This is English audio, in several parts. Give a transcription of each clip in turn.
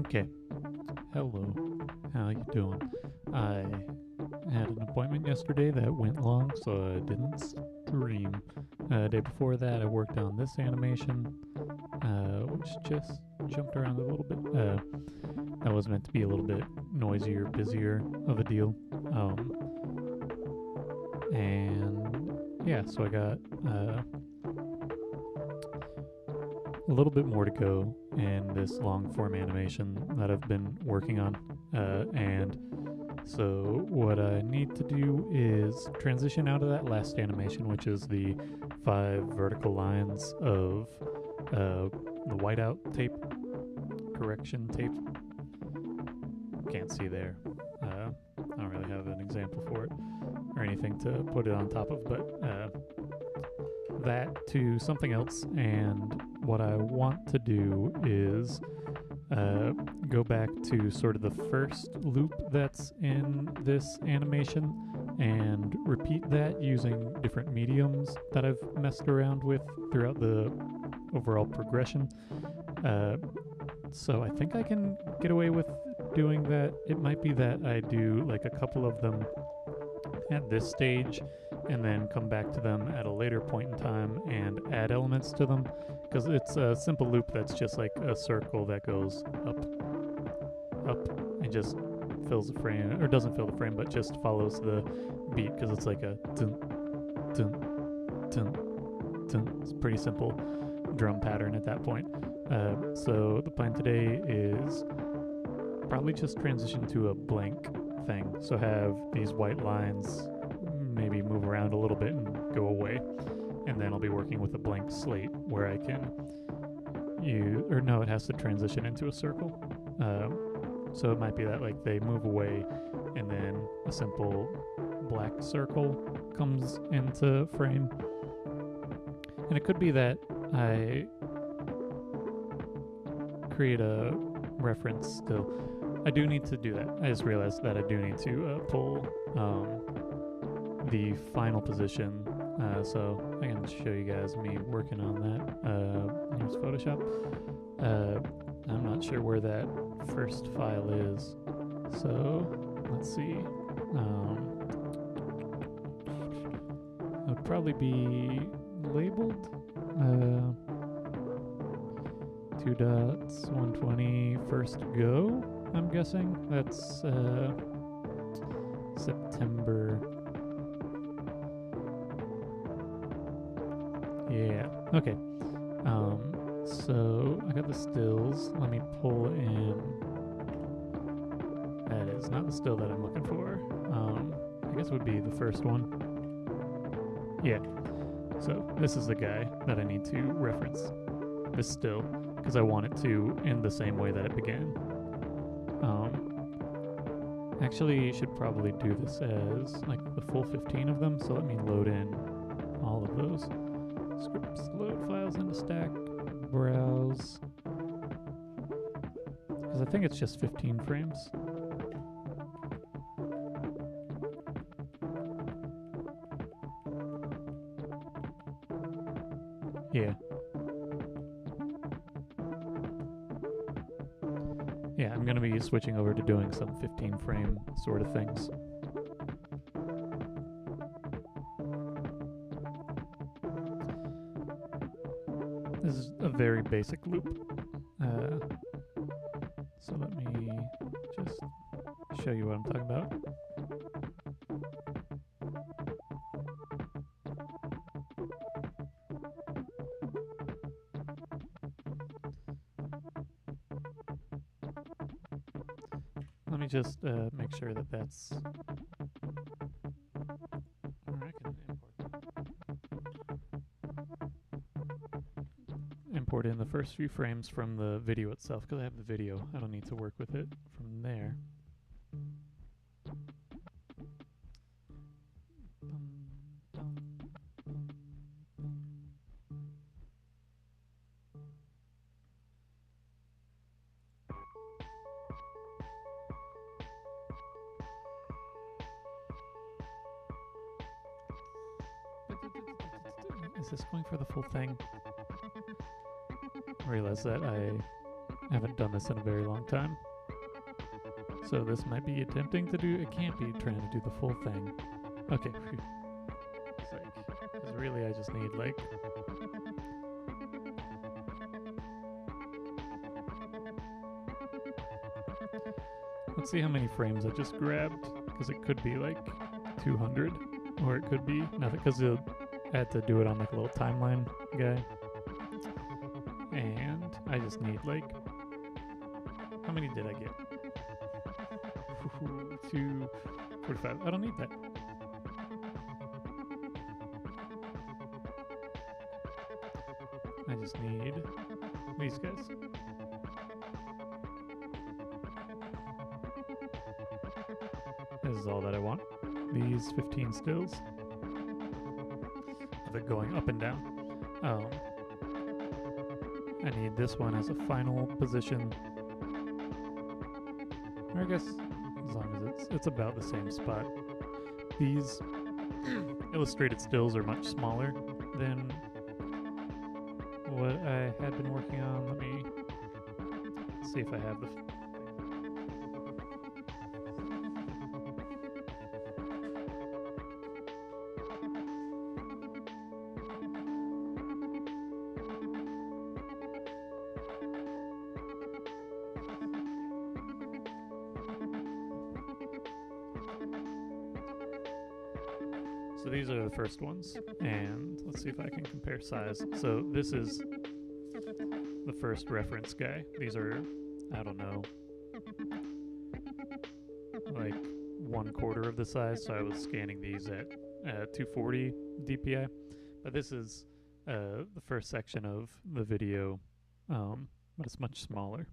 Okay. Hello. How you doing? I had an appointment yesterday that went long, so I didn't stream. Day before that, I worked on this animation, which just jumped around a little bit. That was meant to be a little bit noisier, busier of a deal. And yeah, so I got a little bit more to go in this long form animation that I've been working on. And so, what I need to do is transition out of that last animation, which is the 5 vertical lines of the whiteout tape, correction tape. Can't see there. I don't really have an example for it or anything to put it on top of, but that to something else. And what I want to do is go back to sort of the first loop that's in this animation and repeat that using different mediums that I've messed around with throughout the overall progression. So I think I can get away with doing that. It might be that I do like a couple of them at this stage and then come back to them at a later point in time and add elements to them, because it's a simple loop that's just like a circle that goes up and just fills the frame, or doesn't fill the frame but just follows the beat, because it's like a dun, dun, dun, dun. It's a pretty simple drum pattern at that point. So the plan today is probably just transition to a blank thing. So have these white lines maybe move around a little bit and go away. And then I'll be working with a blank slate where I can it has to transition into a circle. So it might be that like they move away and then a simple black circle comes into frame. And it could be that I create a reference still. I do need to do that. I just realized that I do need to pull the final position. So I can show you guys me working on that. Here's Photoshop. I'm not sure where that first file is. So let's see. It would probably be labeled 2 dots 120 first go. I'm guessing that's September. Yeah. Okay. So I got the stills. Let me pull in. That is not the still that I'm looking for. I guess it would be the first one. Yeah. So this is the guy that I need to reference. This still, because I want it to end the same way that it began. Actually, you should probably do this as like the full 15 of them. So let me load in all of those. Scripts, load files into stack, browse. Because I think it's just 15 frames. Yeah. Yeah, I'm going to be switching over to doing some 15 frame sort of things. This is a very basic loop. So let me just show you what I'm talking about. Let me just make sure that that's... I can import in the first few frames from the video itself, because I have the video. I don't need to work with it from there. Is this going for the full thing? I realize that I haven't done this in a very long time. So this might be attempting to do, it can't be trying to do the full thing. Okay, phew. It's like, because really I just need like, let's see how many frames I just grabbed, because it could be like 200, or it could be nothing, because I had to do it on like a little timeline guy. And I just need like, how many did I get? 245. I don't need that. I just need these guys. This is all that I want. These 15 stills of it going up and down. I need this one as a final position. Or I guess as long as it's about the same spot. These illustrated stills are much smaller than what I had been working on. Let me see if I have the... So these are the first ones, and let's see if I can compare size. So this is the first reference guy. These are, I don't know, like 1/4 of the size, so I was scanning these at 240 DPI. But this is the first section of the video, but it's much smaller.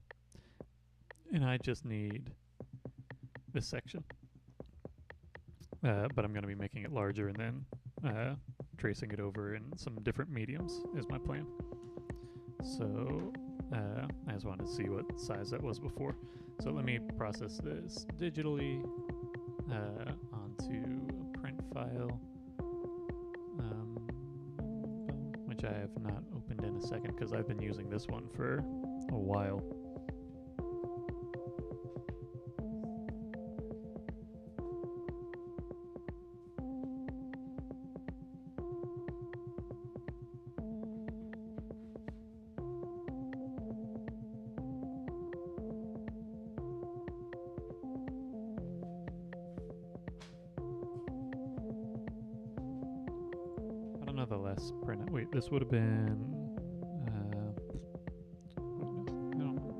And I just need this section. But I'm going to be making it larger and then tracing it over in some different mediums is my plan. So I just wanted to see what size that was before. So let me process this digitally onto a print file, which I have not opened in a second because I've been using this one for a while. The last print. Wait, this would have been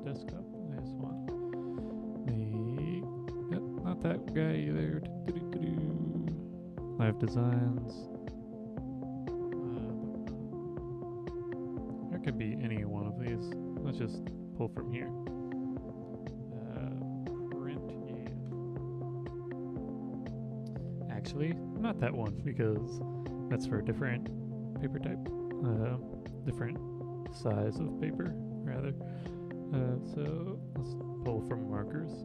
desktop. I just want the not that guy either. Live designs. There could be any one of these. Let's just pull from here. Print, yeah. Actually, not that one because that's for a different paper type, different size of paper, rather. So let's pull from markers.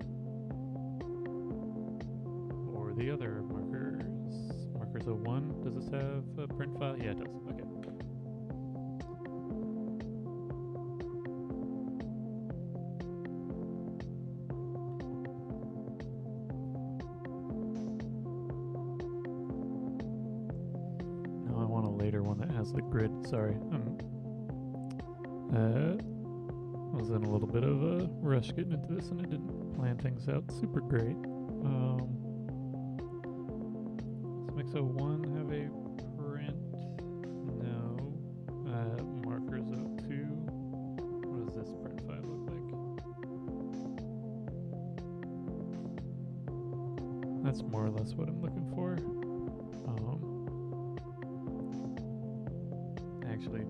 Or the other markers. Markers 01. Does this have a print file? Yeah, it does. Okay. The grid, sorry. I was in a little bit of a rush getting into this and I didn't plan things out super great. Does Mixo 1 have a print? No. Markers 02. What does this print file look like? That's more or less what I'm looking for. Actually,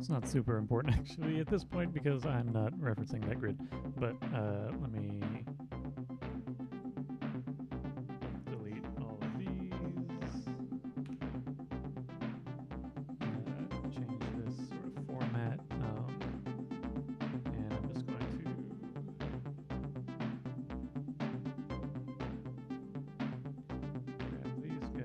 It's not super important actually at this point because I'm not referencing that grid. But let me delete all of these. Change this sort of format. And I'm just going to grab these guys.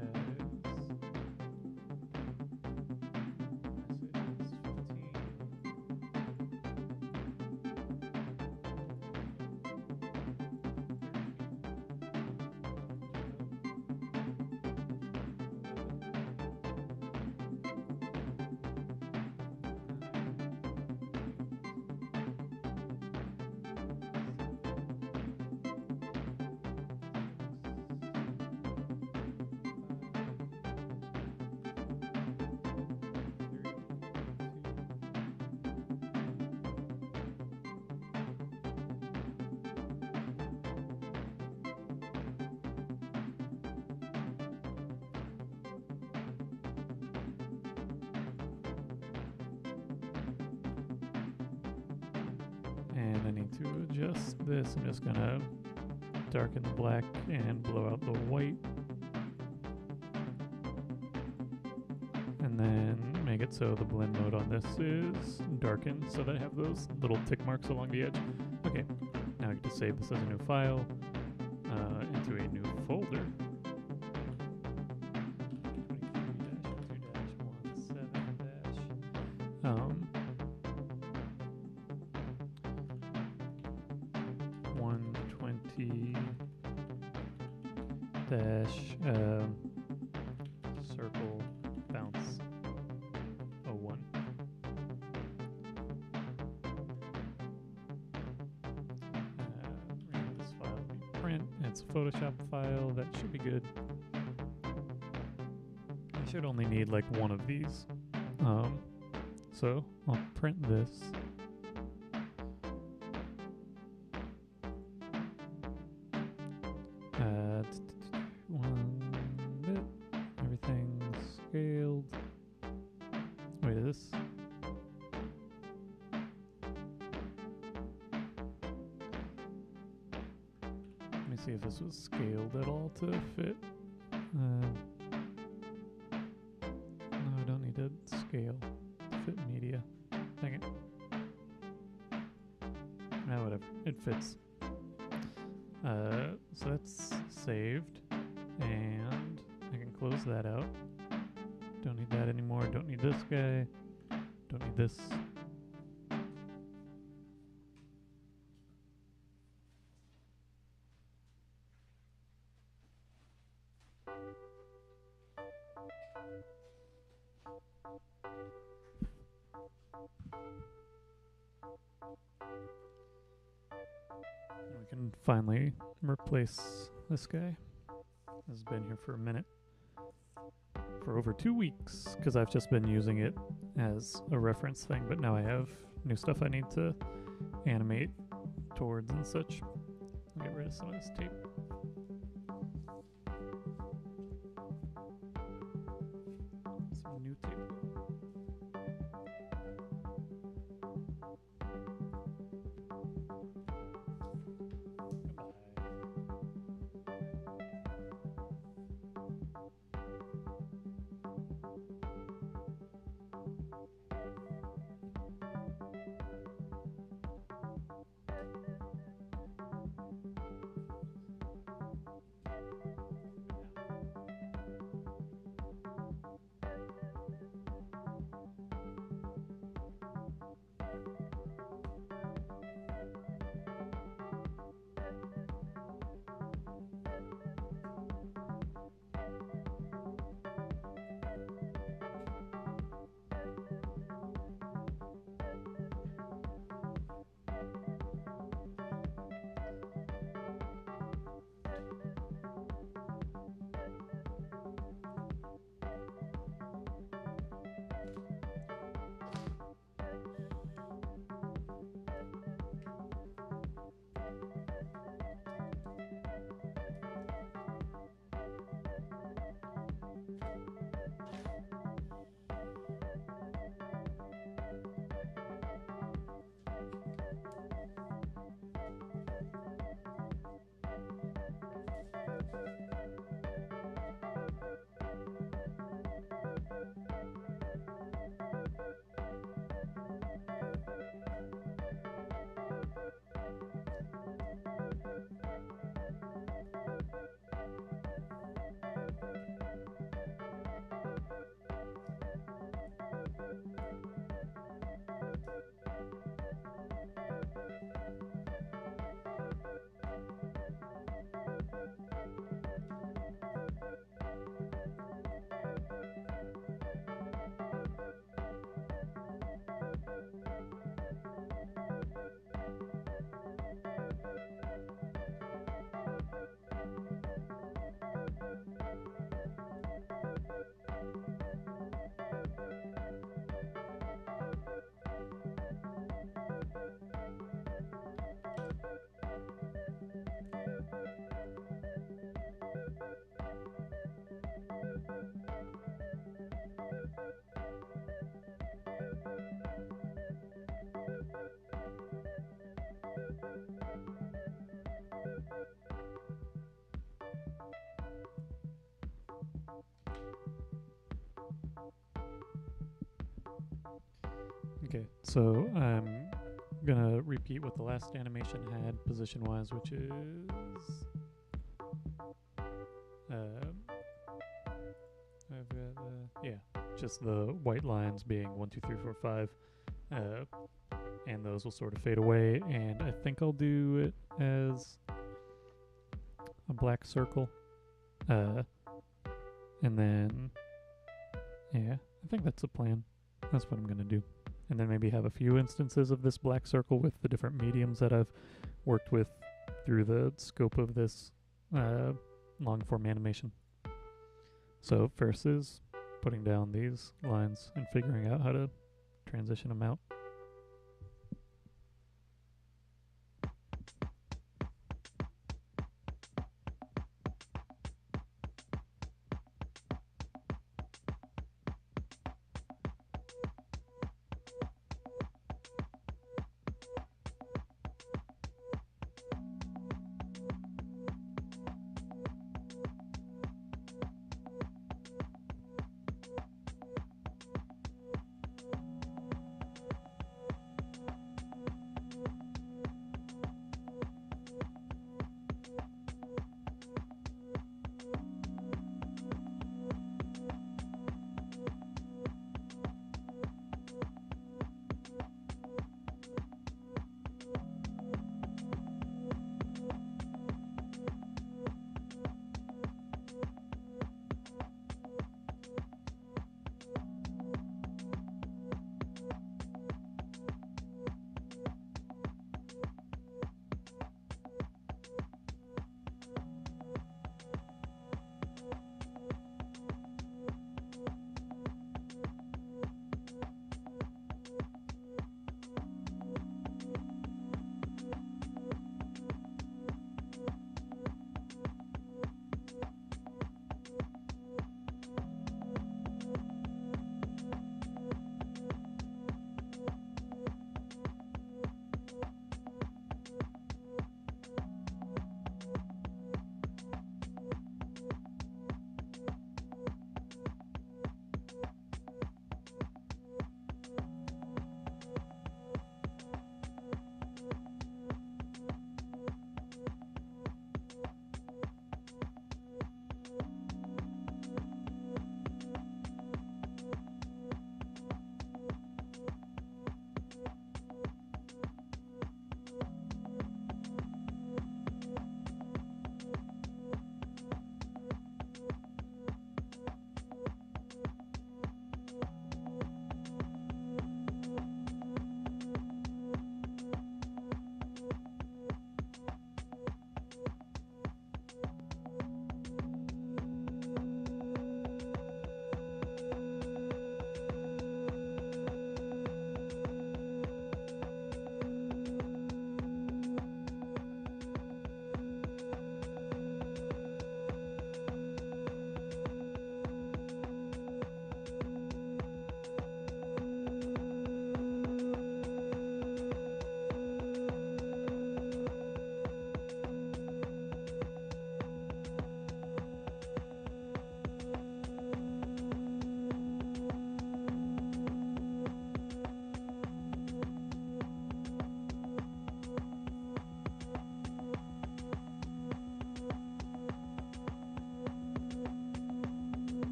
And I need to adjust this. I'm just gonna darken the black and blow out the white. And then make it so the blend mode on this is darkened so that I have those little tick marks along the edge. Okay, now I get to save this as a new file into a new folder. 120 dash circle bounce 01. This file will be print. It's a Photoshop file. That should be good. I should only need like one of these. So I'll print this. One bit. Everything's scaled. Wait, is this? Let me see if this was scaled at all to fit. No, I don't need to scale to fit media. Dang it. Ah, whatever. It fits. So that's saved, and I can close that out. Don't need that anymore. Don't need this guy. Don't need this. We can finally replace this guy. This has been here for a minute. For over 2 weeks, because I've just been using it as a reference thing, but now I have new stuff I need to animate towards and such. I'll get rid of some of this tape. Some new tape. Okay, so I'm gonna repeat what the last animation had position-wise, which is I've got just the white lines being 1, 2, 3, 4, 5, and those will sort of fade away. And I think I'll do it as a black circle, and then I think that's the plan. That's what I'm gonna do. And then maybe have a few instances of this black circle with the different mediums that I've worked with through the scope of this long form animation. So first is putting down these lines and figuring out how to transition them out.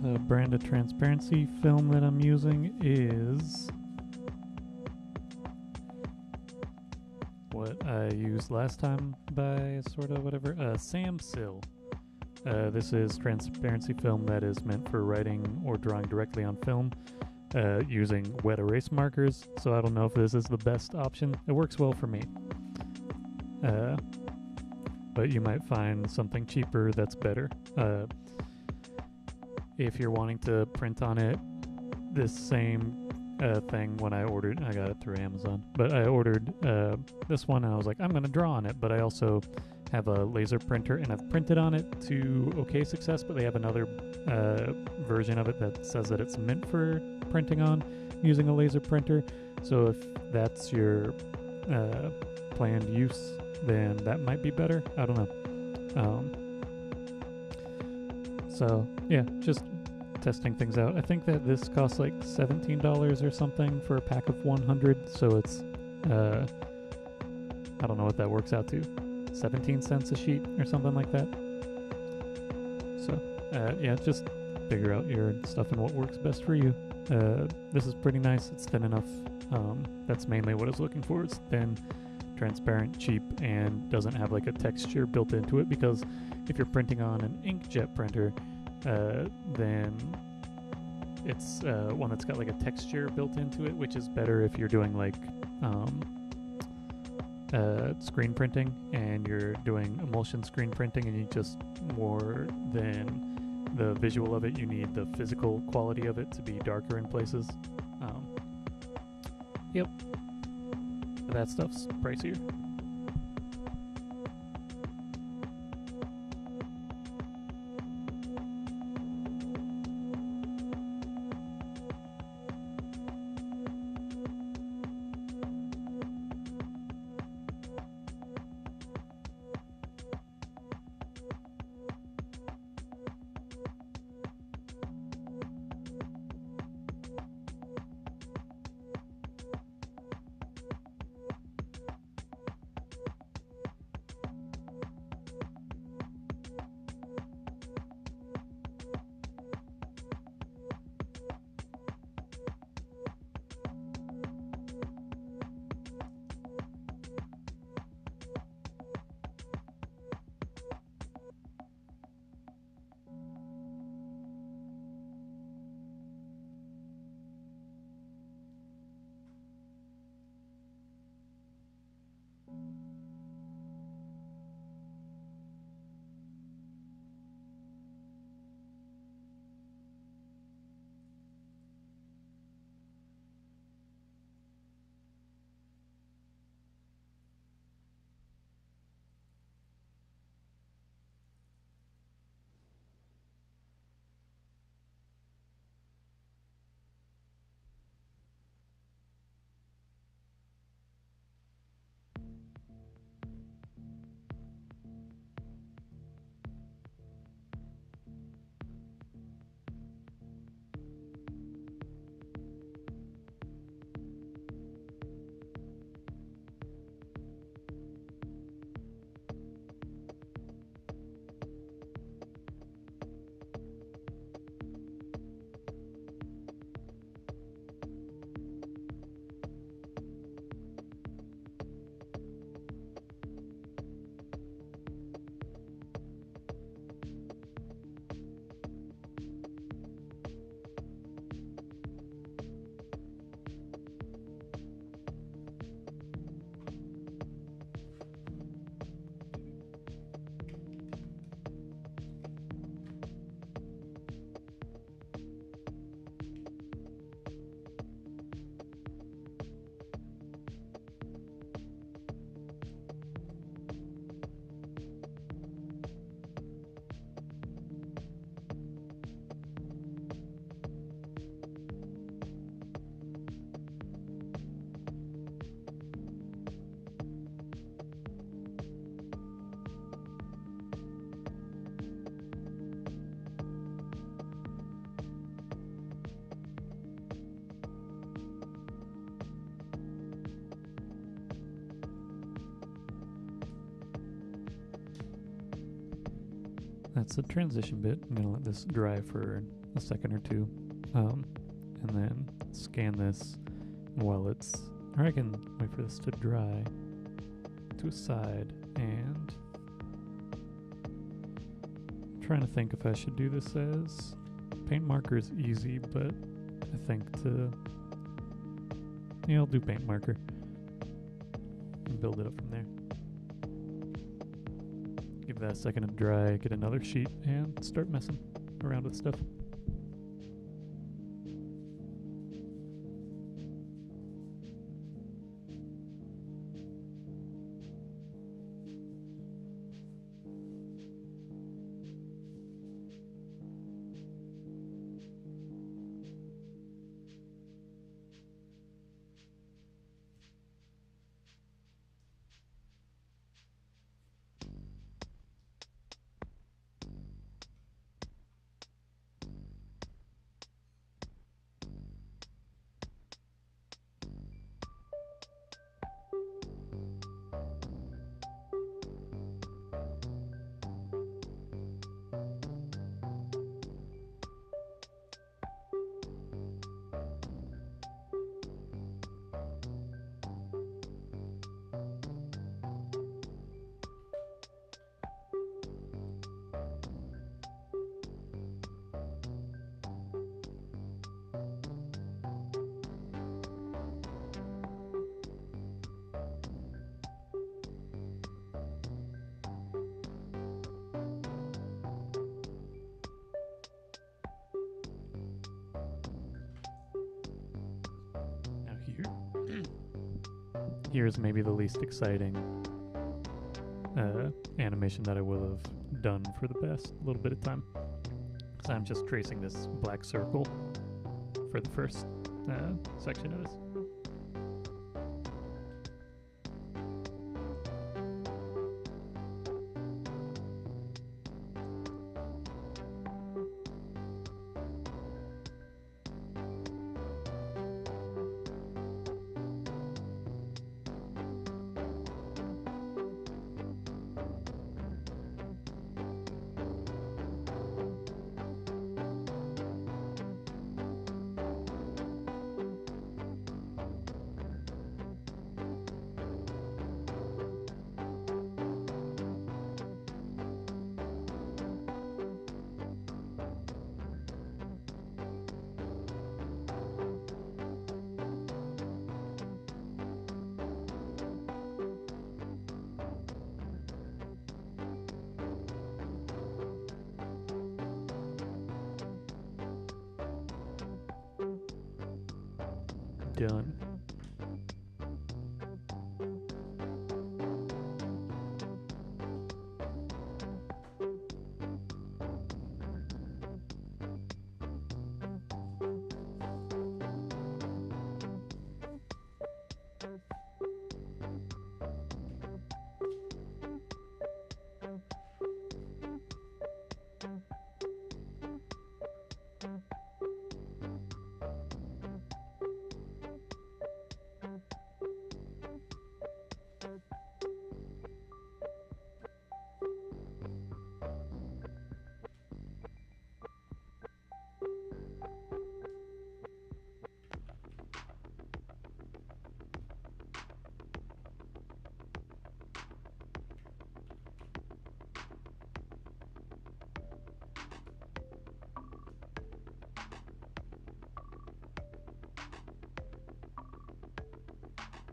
The brand of transparency film that I'm using is what I used last time by sort of whatever, Samsil. This is transparency film that is meant for writing or drawing directly on film using wet erase markers, so I don't know if this is the best option. It works well for me. But you might find something cheaper that's better. If you're wanting to print on it, this same thing when I got it through Amazon, but I ordered this one and I was like, I'm going to draw on it, but I also have a laser printer and I've printed on it to OK Success, but they have another version of it that says that it's meant for printing on using a laser printer. So if that's your planned use, then that might be better. I don't know. So yeah, just testing things out. I think that this costs like $17 or something for a pack of 100. So it's I don't know what that works out to, 17 cents a sheet or something like that. So yeah, just figure out your stuff and what works best for you. This is pretty nice. It's thin enough. That's mainly what I was looking for. It's thin, transparent, cheap, and doesn't have like a texture built into it, because if you're printing on an inkjet printer, then it's one that's got like a texture built into it, which is better if you're doing like screen printing and you're doing emulsion screen printing, and you just, more than the visual of it, you need the physical quality of it to be darker in places. Yep, but that stuff's pricier. That's the transition bit. I'm gonna let this dry for a second or two, and then scan this while it's, or I can wait for this to dry to a side, and I'm trying to think if I should do this as paint marker is easy, but I think I'll do paint marker and build it up from there. Give that a second to dry, get another sheet, and start messing around with stuff. here's maybe the least exciting animation that I will have done for the past little bit of time. Because I'm just tracing this black circle for the first section of this. Done.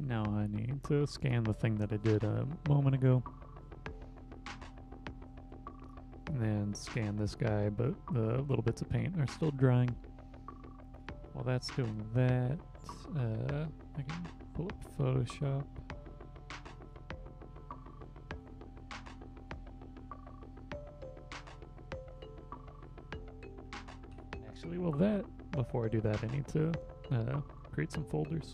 Now I need to scan the thing that I did a moment ago. And then scan this guy, but the little bits of paint are still drying. While that's doing that, I can pull up Photoshop. Actually, well before I do that, I need to create some folders.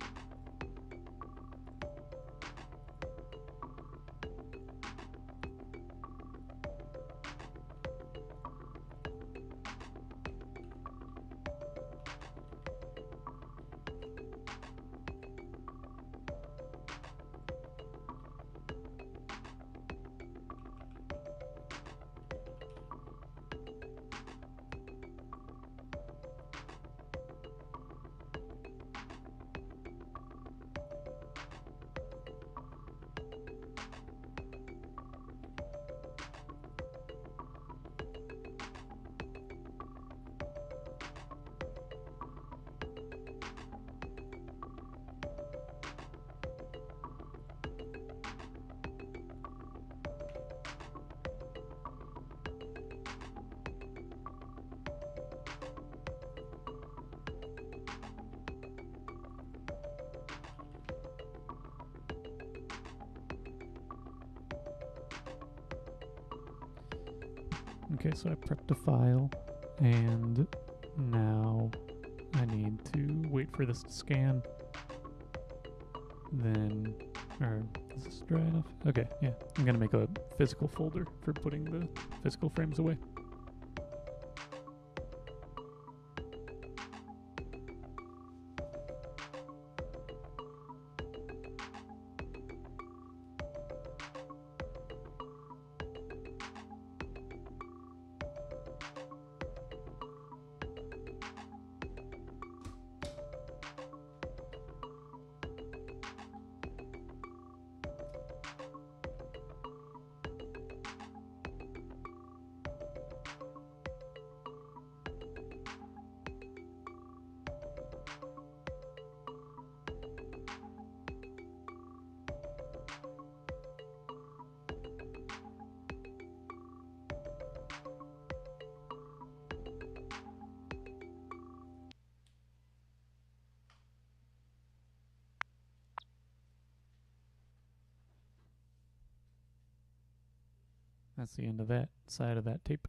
Okay, so I prepped a file, and now I need to wait for this to scan. Then, or is this dry enough? Okay, yeah. I'm gonna make a physical folder for putting the physical frames away. That's the end of that side of that tape.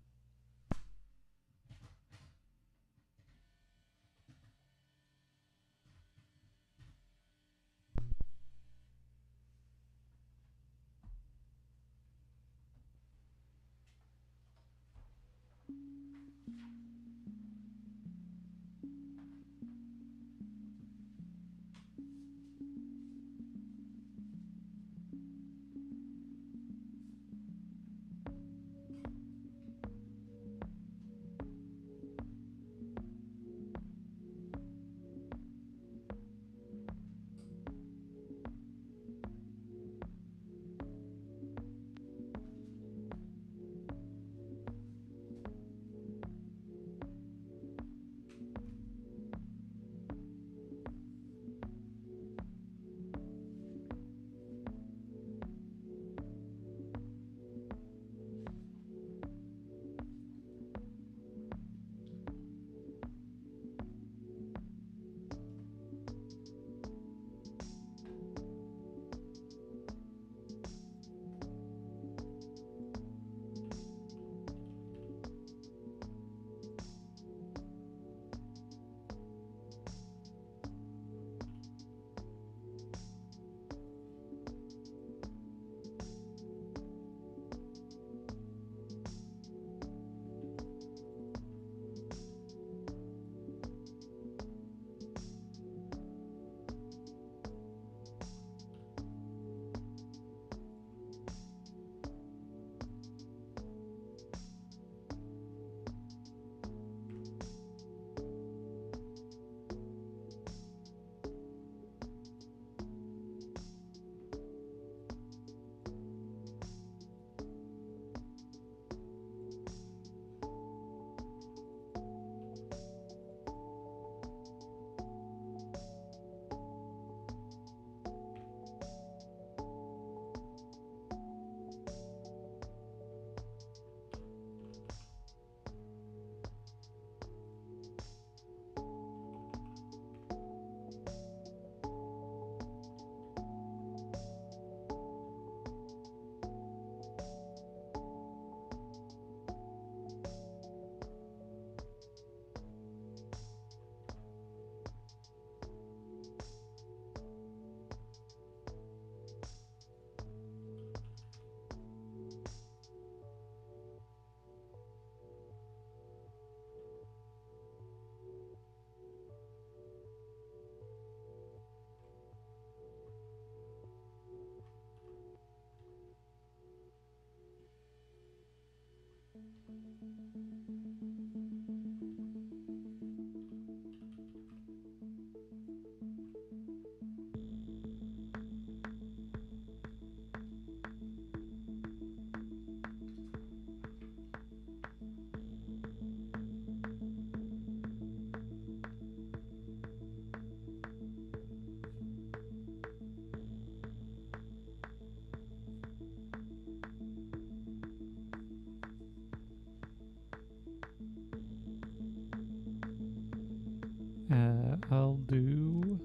I'll do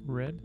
red.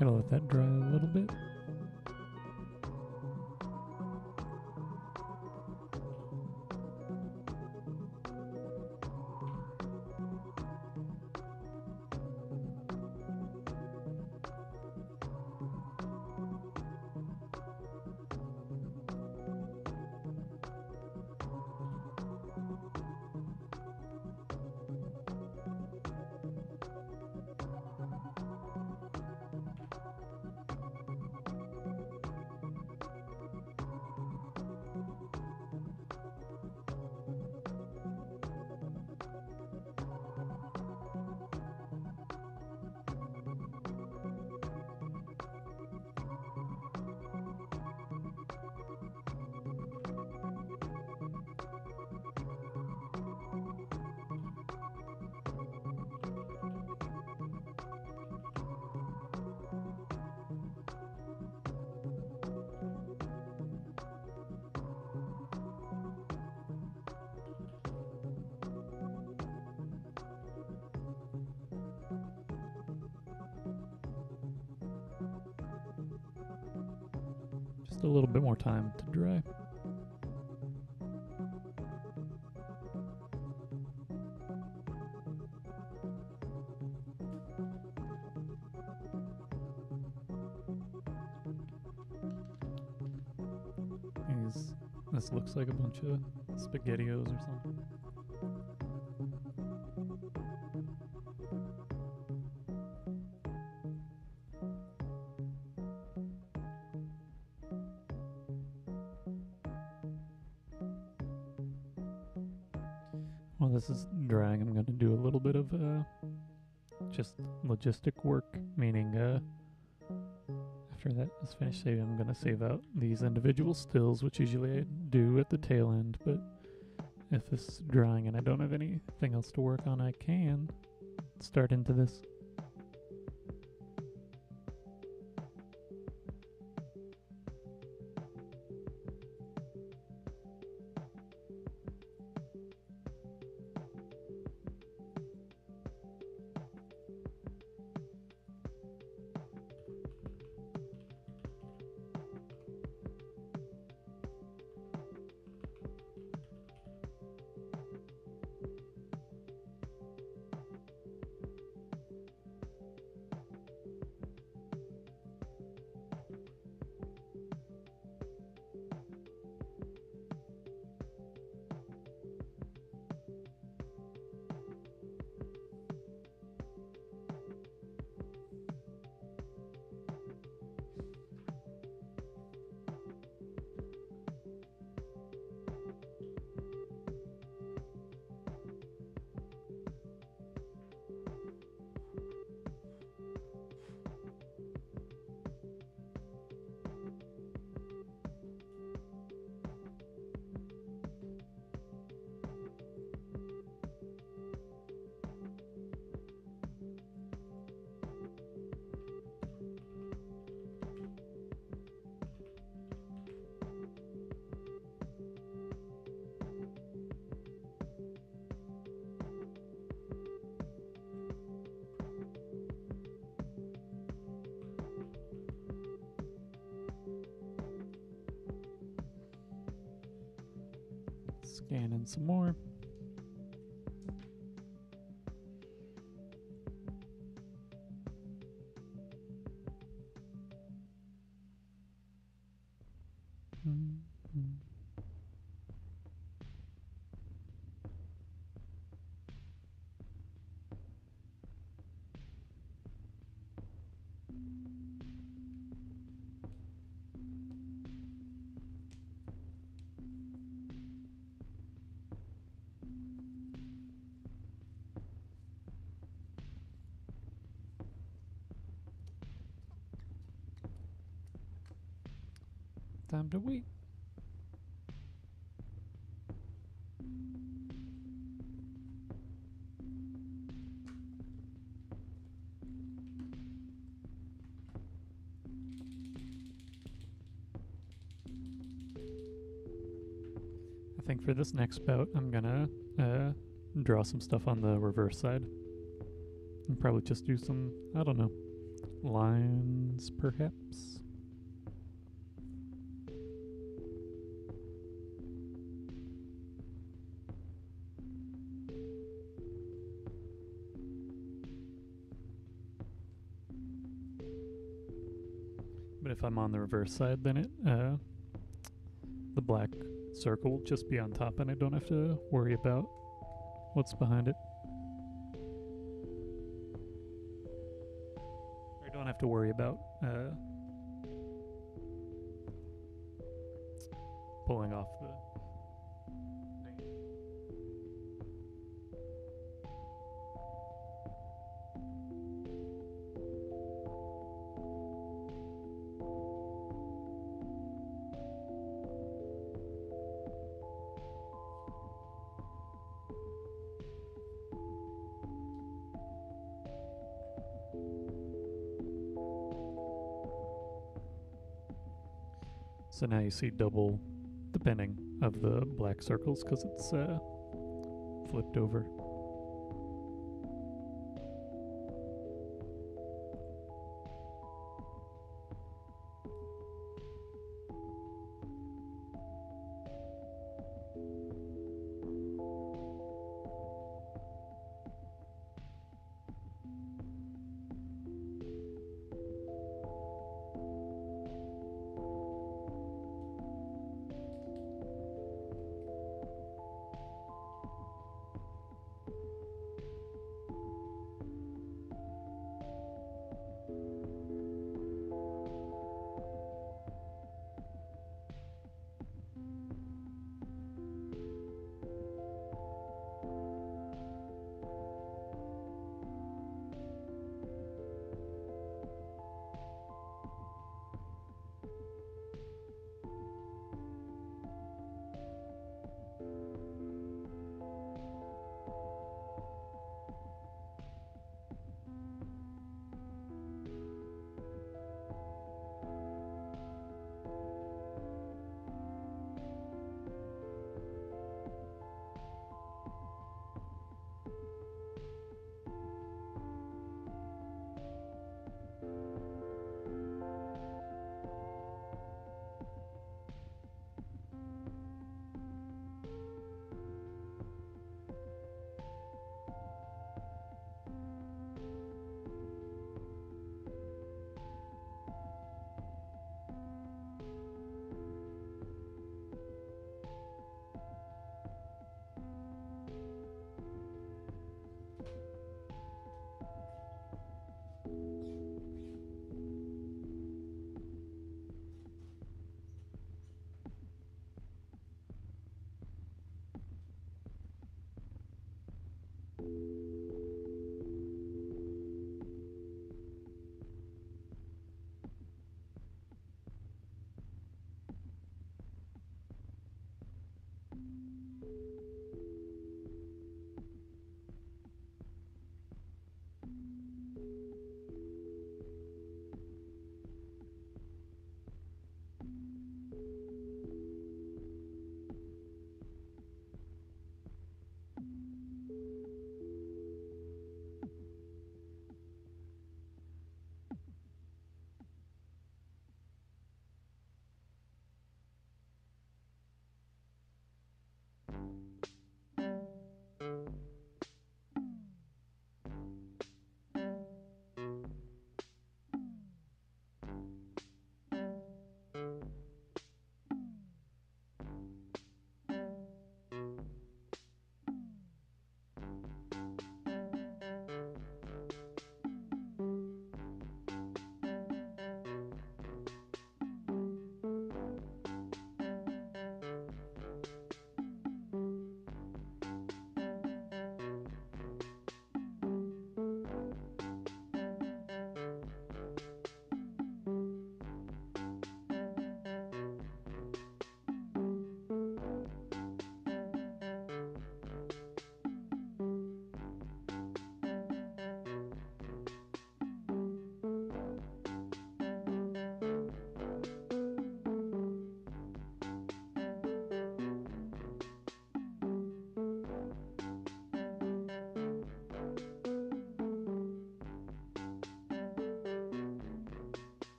Gotta let that dry a little bit. Just a little bit more time to dry. This looks like a bunch of SpaghettiOs or something. While this is drying, I'm going to do a little bit of just logistic work, meaning after that is finished saving, I'm going to save out these individual stills, which usually I do at the tail end, but if this is drying and I don't have anything else to work on, I can start into this. Scan in some more. Time to wait. I think for this next bout, I'm gonna draw some stuff on the reverse side. And probably just do some, I don't know, lines, perhaps? But if I'm on the reverse side, then the black circle will just be on top and I don't have to worry about what's behind it. I don't have to worry about pulling off the So now you see double the pinning of the black circles because it's flipped over.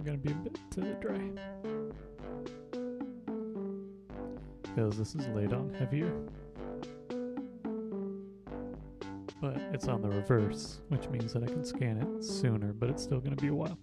going to be a bit dry. Because this is laid on heavier. But it's on the reverse, which means that I can scan it sooner, but it's still going to be a while.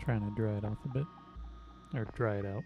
Trying to dry it off a bit, or dry it out.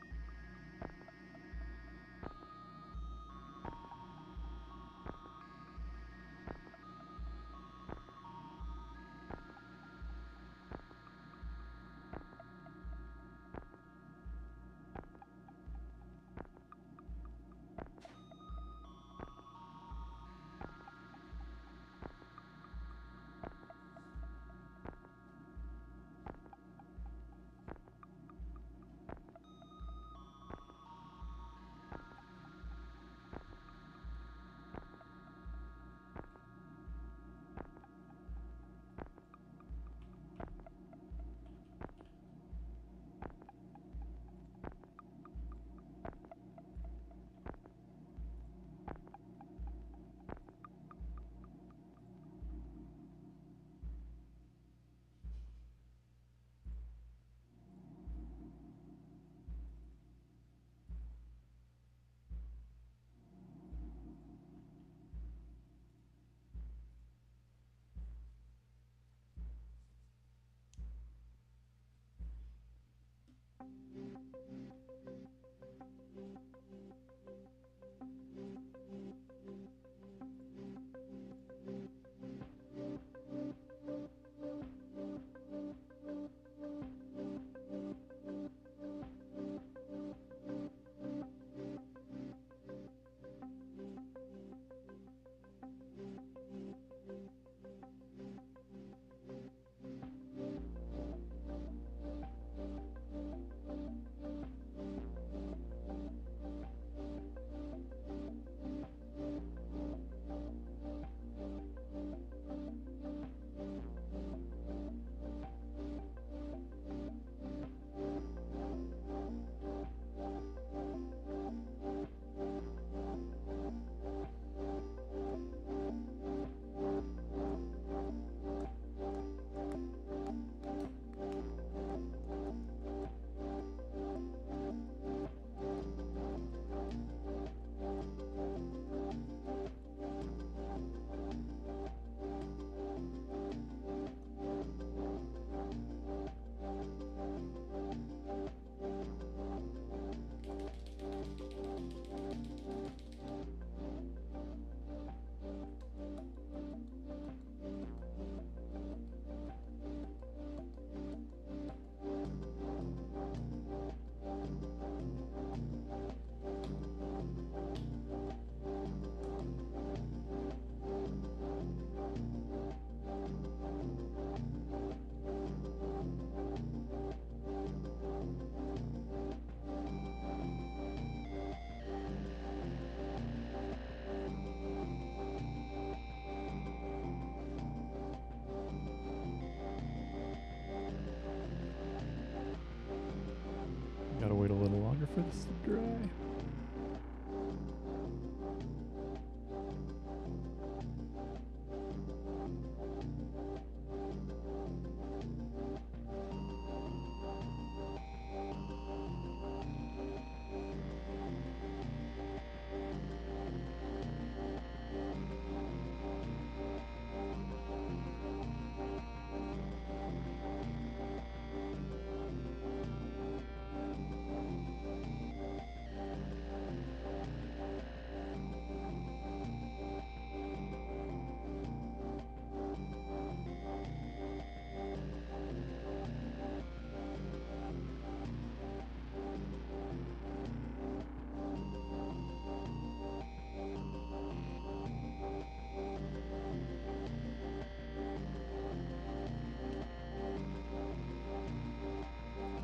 for this to dry.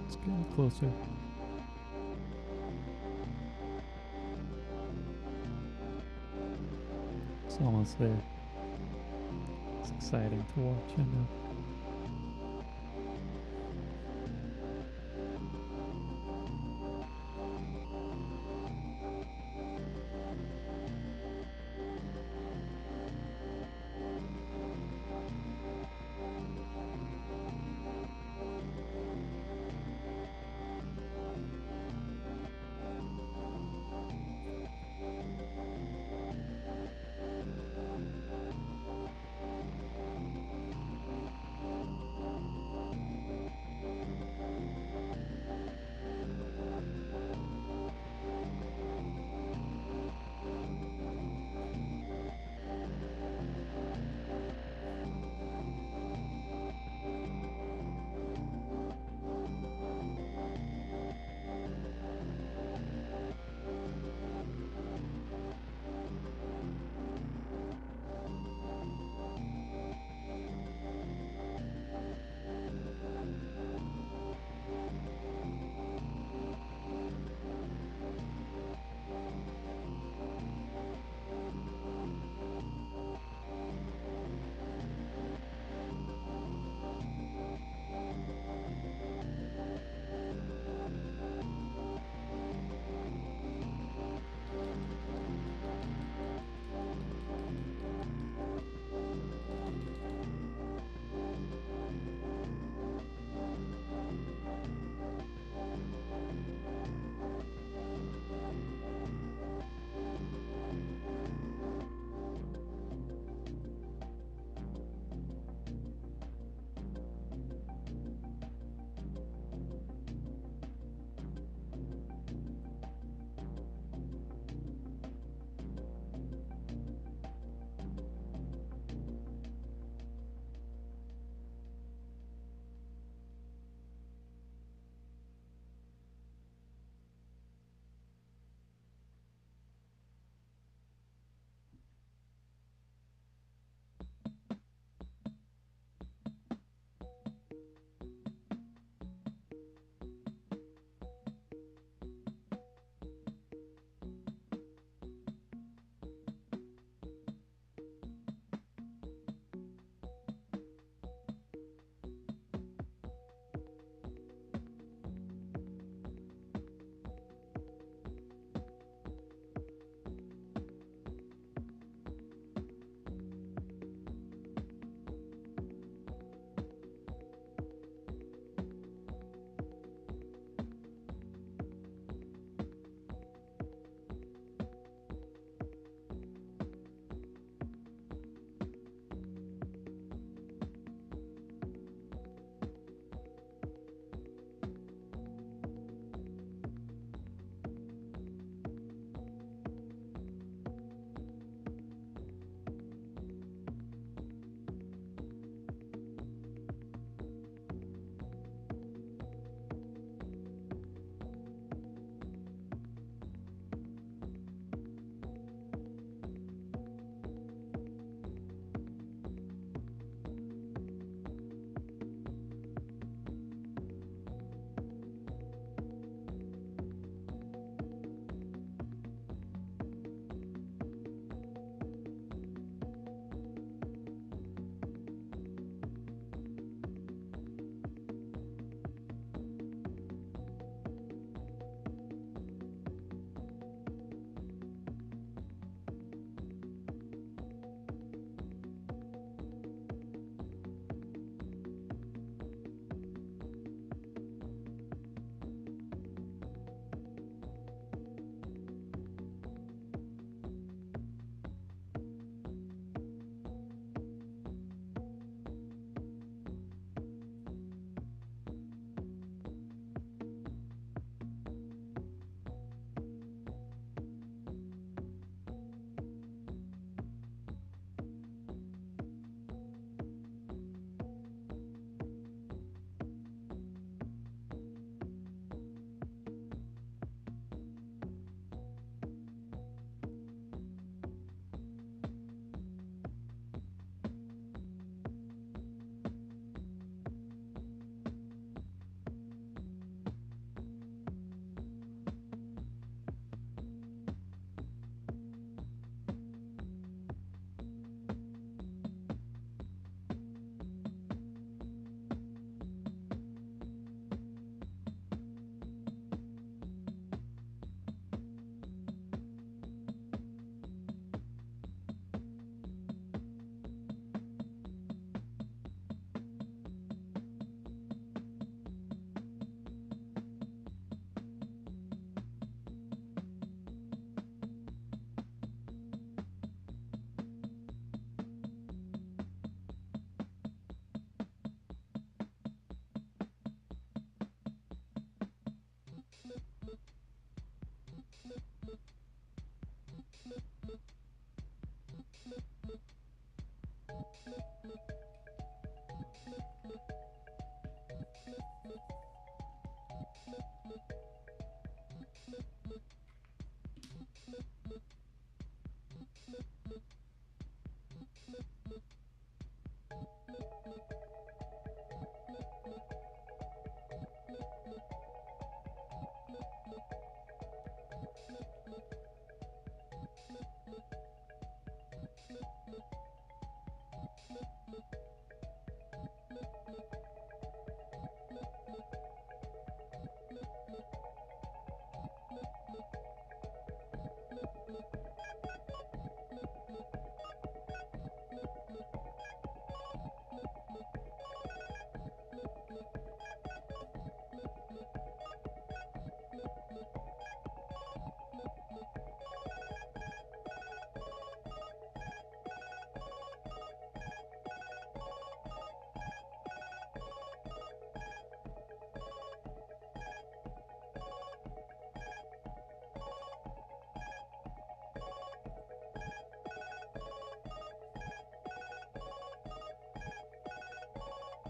It's getting closer. It's almost there. It's exciting to watch, I know.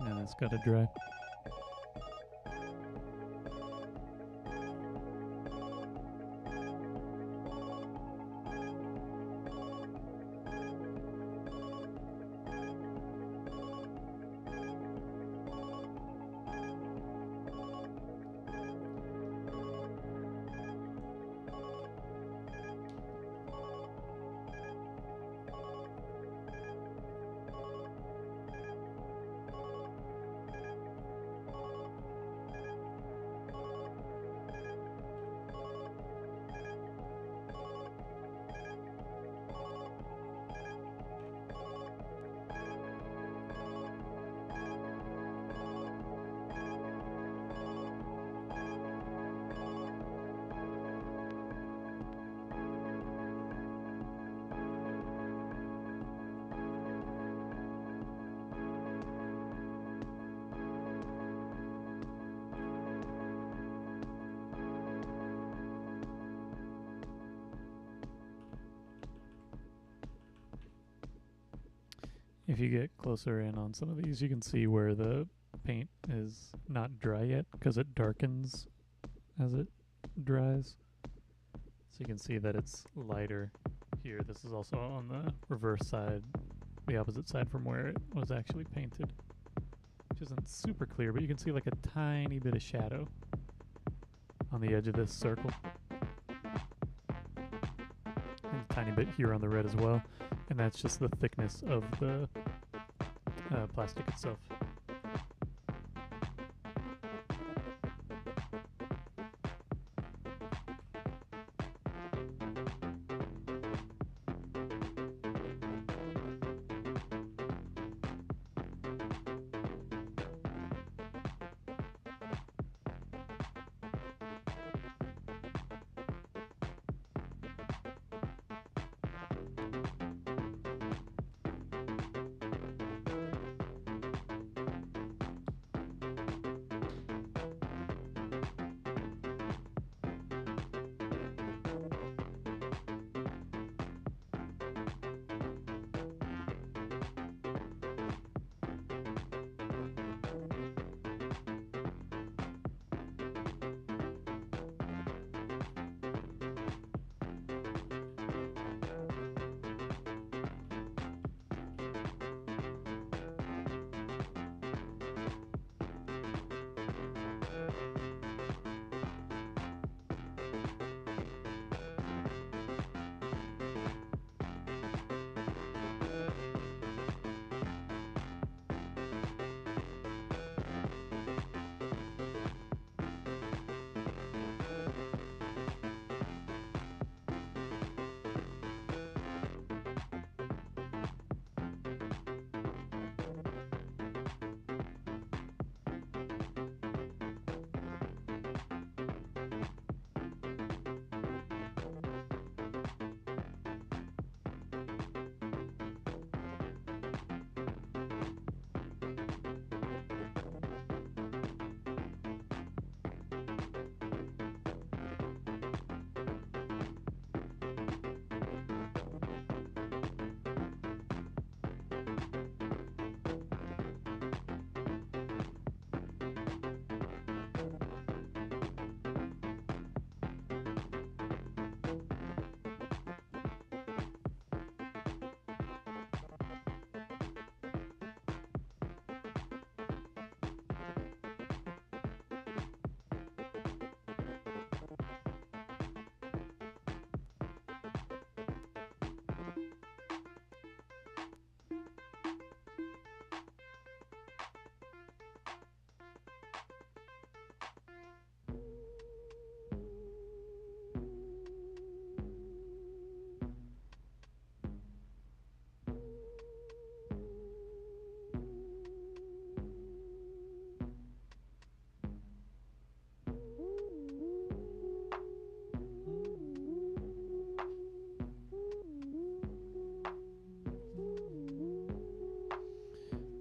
And it's got to dry. If you get closer in on some of these, you can see where the paint is not dry yet because it darkens as it dries. So you can see that it's lighter here. This is also on the reverse side, the opposite side from where it was actually painted, which isn't super clear, but you can see like a tiny bit of shadow on the edge of this circle. And a tiny bit here on the red as well. And that's just the thickness of the plastic itself.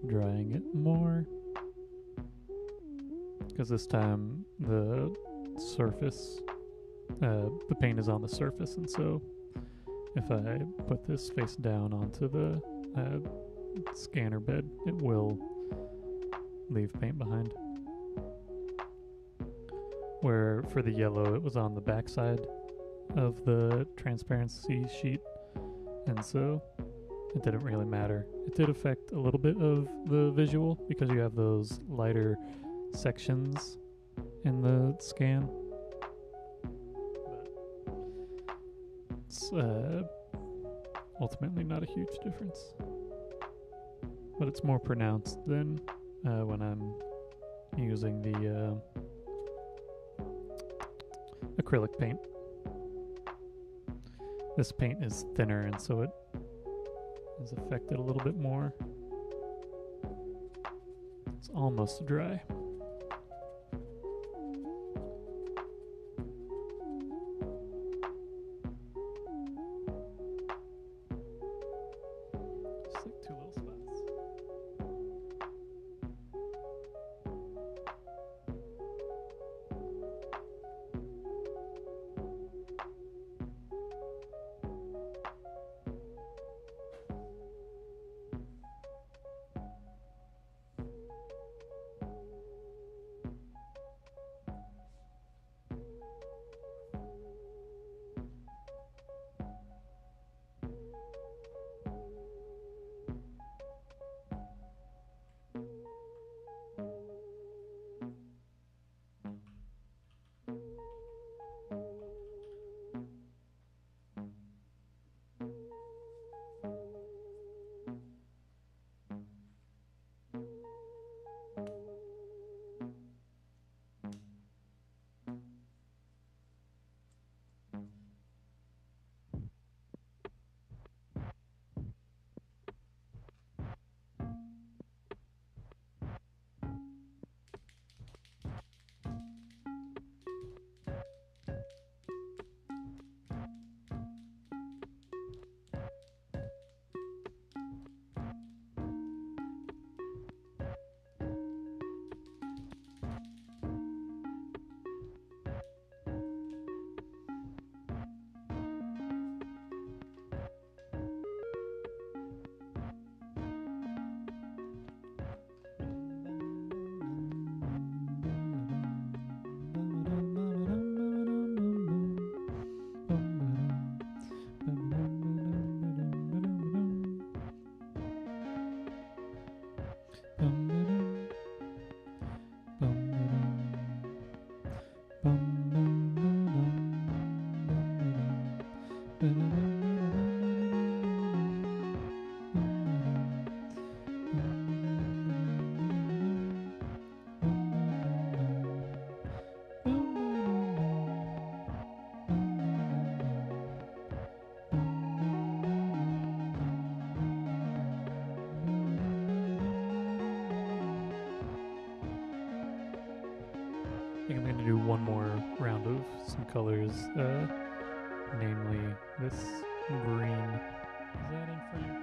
Drying it more, because this time the surface, the paint is on the surface, and so if I put this face down onto the scanner bed, it will leave paint behind. Where for the yellow, it was on the backside of the transparency sheet, and so it didn't really matter. It did affect a little bit of the visual because you have those lighter sections in the scan. But it's ultimately not a huge difference. But it's more pronounced than when I'm using the acrylic paint. This paint is thinner, and so it is affected a little bit more. It's almost dry. Just like two little spots. I think I'm going to do one more round of some colors, namely this green. Is that in frame?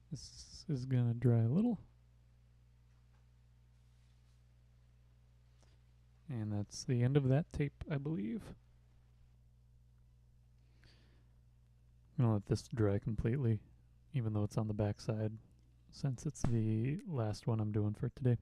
This is gonna dry a little. And that's the end of that tape, I believe. I'm gonna let this dry completely, even though it's on the back side, since it's the last one I'm doing for today.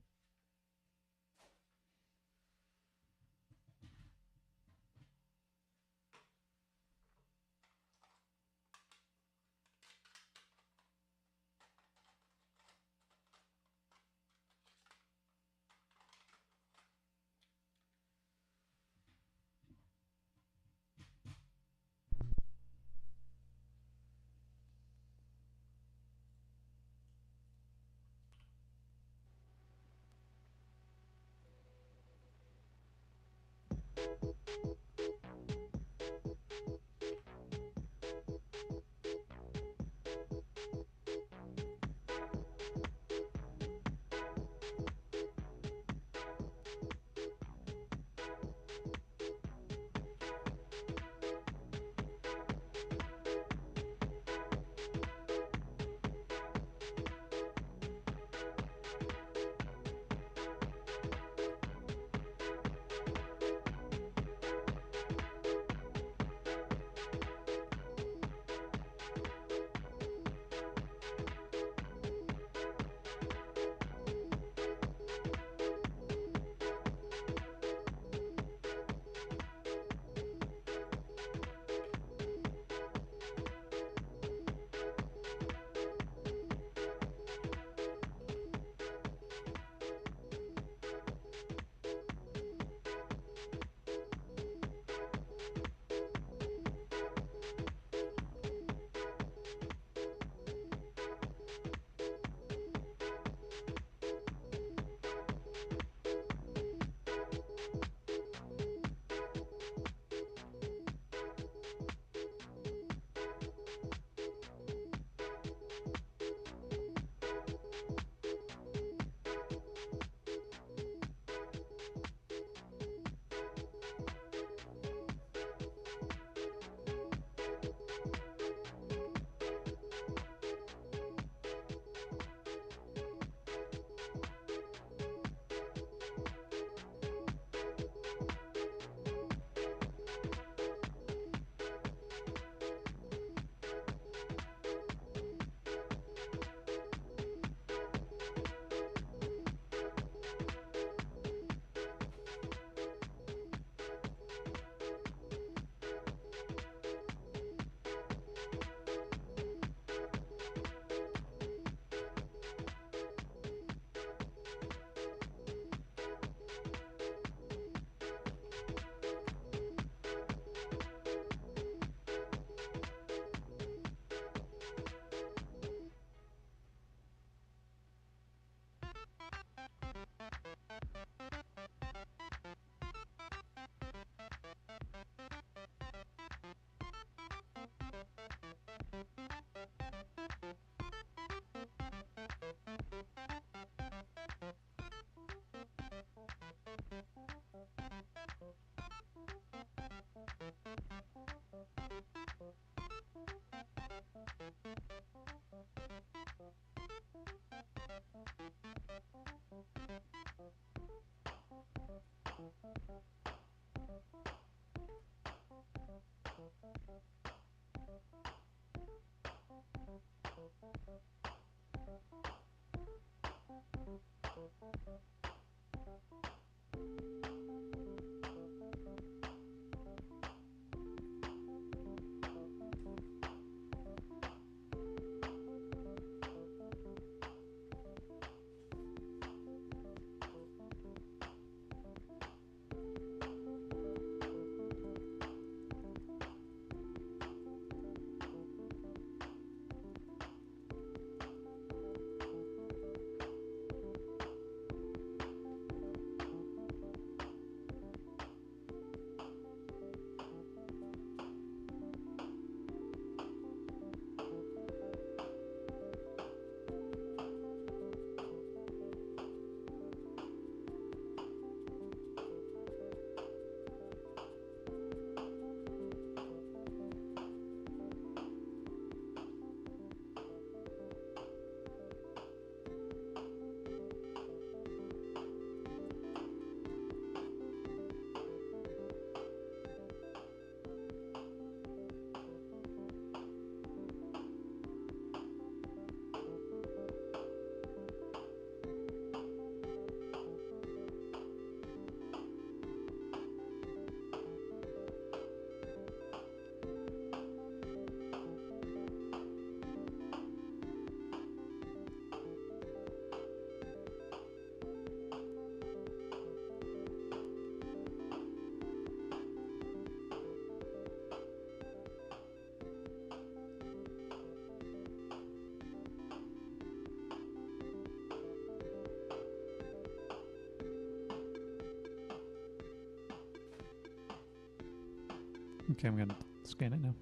Okay, I'm gonna scan it now.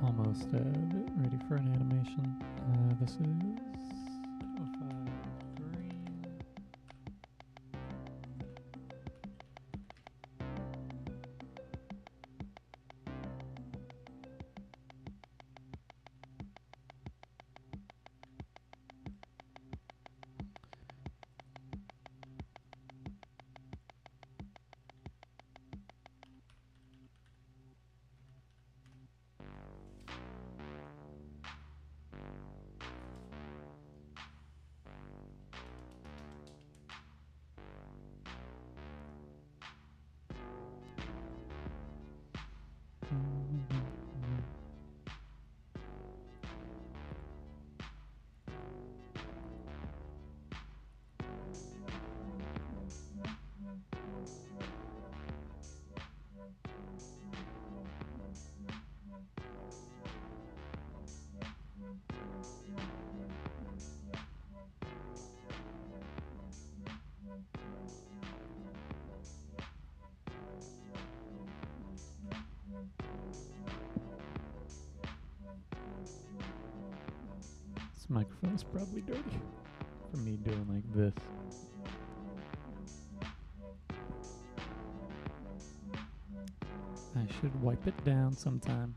almost ready for an animation. This is 205 green. This microphone is probably dirty from me doing like this. I should wipe it down sometime.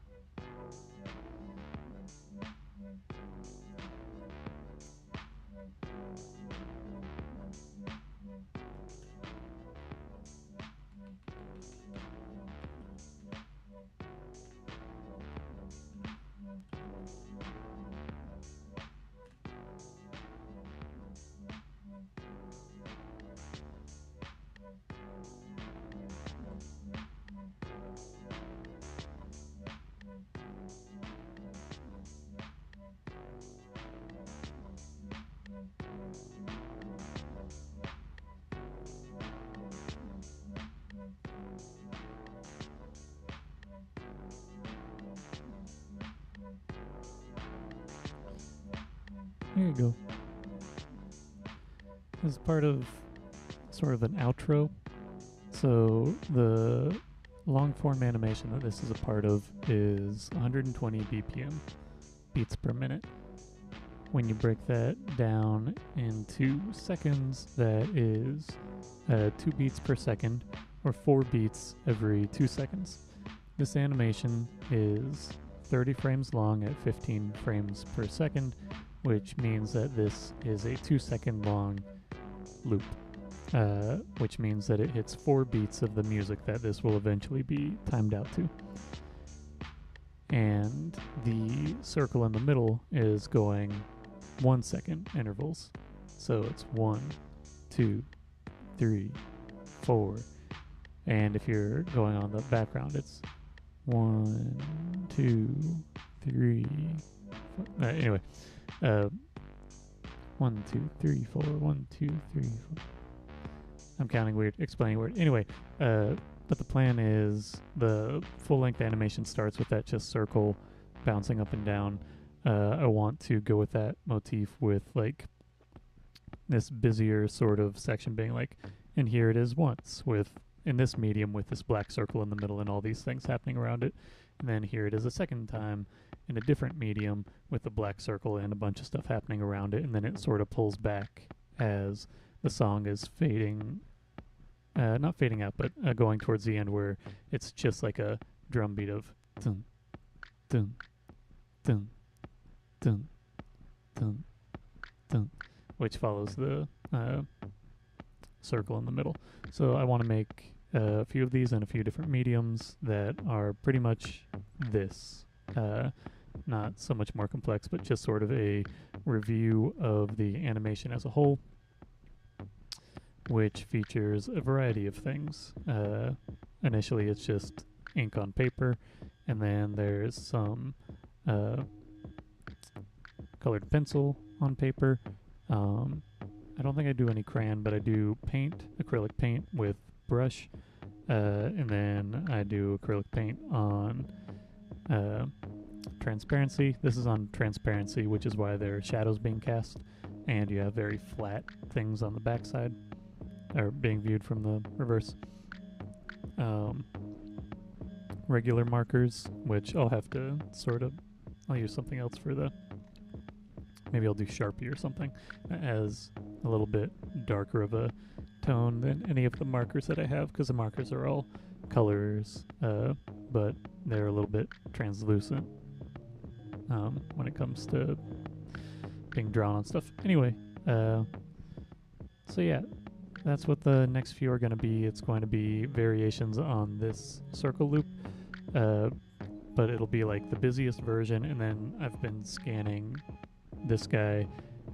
Here you go. This is part of sort of an outro. So the long form animation that this is a part of is 120 BPM, beats per minute. When you break that down into seconds, that is 2 beats per second, or 4 beats every 2 seconds. This animation is 30 frames long at 15 frames per second, which means that this is a 2-second long loop, which means that it hits 4 beats of the music that this will eventually be timed out to. And the circle in the middle is going 1 second intervals. So it's 1, 2, 3, 4. And if you're going on the background, it's 1, 2, 3, 4. Anyway, 1, 2, 3, 4, 1, 2, 3, 4. I'm counting weird, explaining weird. Anyway, but the plan is the full-length animation starts with that just circle bouncing up and down. I want to go with that motif with like this busier sort of section being like, and here it is once with in this medium with this black circle in the middle and all these things happening around it. And then here it is a second time in a different medium with a black circle and a bunch of stuff happening around it. And then it sort of pulls back as the song is fading, not fading out, but going towards the end where it's just like a drum beat of dun, dun, dun, dun, dun, dun, which follows the circle in the middle. So I want to make a few of these in a few different mediums that are pretty much this. Not so much more complex, but just sort of a review of the animation as a whole, which features a variety of things. Initially, it's just ink on paper, and then there's some colored pencil on paper. I don't think I do any crayon, but I do paint, acrylic paint with brush, and then I do acrylic paint on transparency. This is on transparency, which is why there are shadows being cast, and you have very flat things on the backside, or being viewed from the reverse. regular markers, which I'll have to I'll use something else for maybe I'll do Sharpie or something as a little bit darker of a tone than any of the markers that I have, because the markers are all colors, but they're a little bit translucent when it comes to being drawn on stuff. Anyway, so yeah, that's what the next few are going to be. It's going to be variations on this circle loop, but it'll be like the busiest version, and then I've been scanning this guy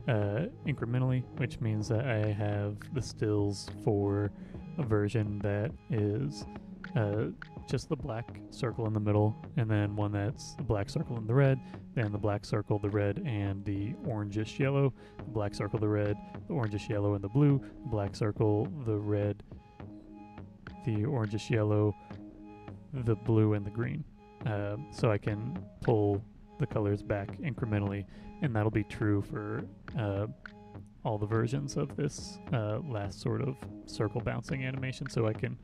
incrementally, which means that I have the stills for a version that is just the black circle in the middle, and then one that's the black circle and the red, then the black circle, the red, and the orangish yellow, the black circle, the red, the orangish yellow, and the blue, the black circle, the red, the orangish yellow, the blue, and the green. So I can pull the colors back incrementally, and that'll be true for all the versions of this last sort of circle bouncing animation. So I can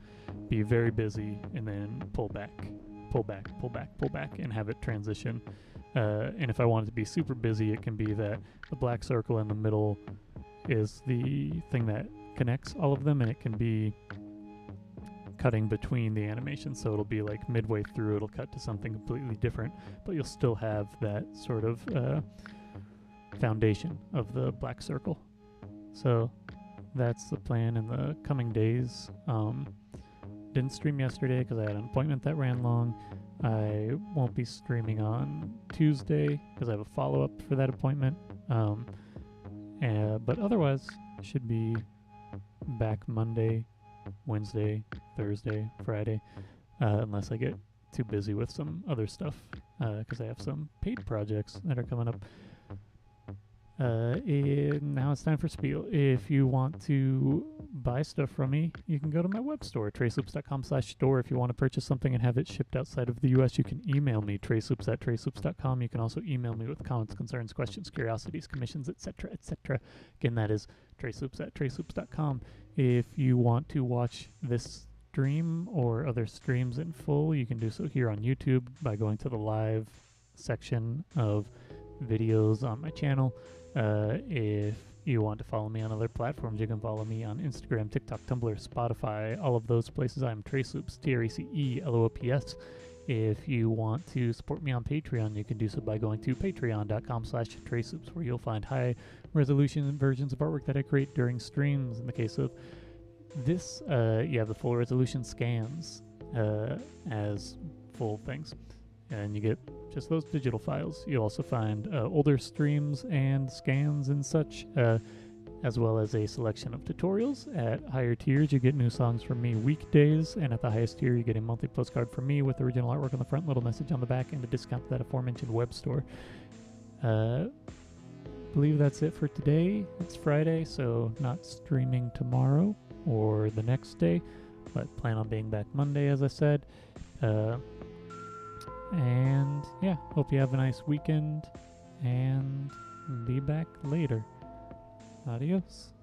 be very busy and then pull back, pull back, pull back, pull back, and have it transition. And if I want it to be super busy, it can be that the black circle in the middle is the thing that connects all of them, and it can be cutting between the animations. So it'll be like midway through, it'll cut to something completely different, but you'll still have that sort of foundation of the black circle. So that's the plan in the coming days. Didn't stream yesterday because I had an appointment that ran long. I won't be streaming on Tuesday because I have a follow-up for that appointment. But otherwise, should be back Monday, Wednesday, Thursday, Friday, unless I get too busy with some other stuff, because I have some paid projects that are coming up. Now it's time for Spiel. If you want to buy stuff from me, you can go to my web store, traceloops.com/store. If you want to purchase something and have it shipped outside of the US, you can email me, traceloops@traceloops.com. You can also email me with comments, concerns, questions, curiosities, commissions, etc., etc. Again, that is traceloops@traceloops.com. If you want to watch this stream or other streams in full, you can do so here on YouTube by going to the live section of videos on my channel. If you want to follow me on other platforms, you can follow me on Instagram, TikTok, Tumblr, Spotify, all of those places. I'm Traceloops, TRECELOOPS. If you want to support me on Patreon, you can do so by going to patreon.com/Traceloops, where you'll find high resolution versions of artwork that I create during streams. In the case of this, you have the full resolution scans as full things, and you get just those digital files. You'll also find older streams and scans and such, as well as a selection of tutorials. At higher tiers, you get new songs from me weekdays, and at the highest tier, you get a monthly postcard from me with original artwork on the front, little message on the back, and a discount to that aforementioned web store. Believe that's it for today. It's Friday, so not streaming tomorrow or the next day, but plan on being back Monday, as I said. And yeah, hope you have a nice weekend, and be back later. Adios.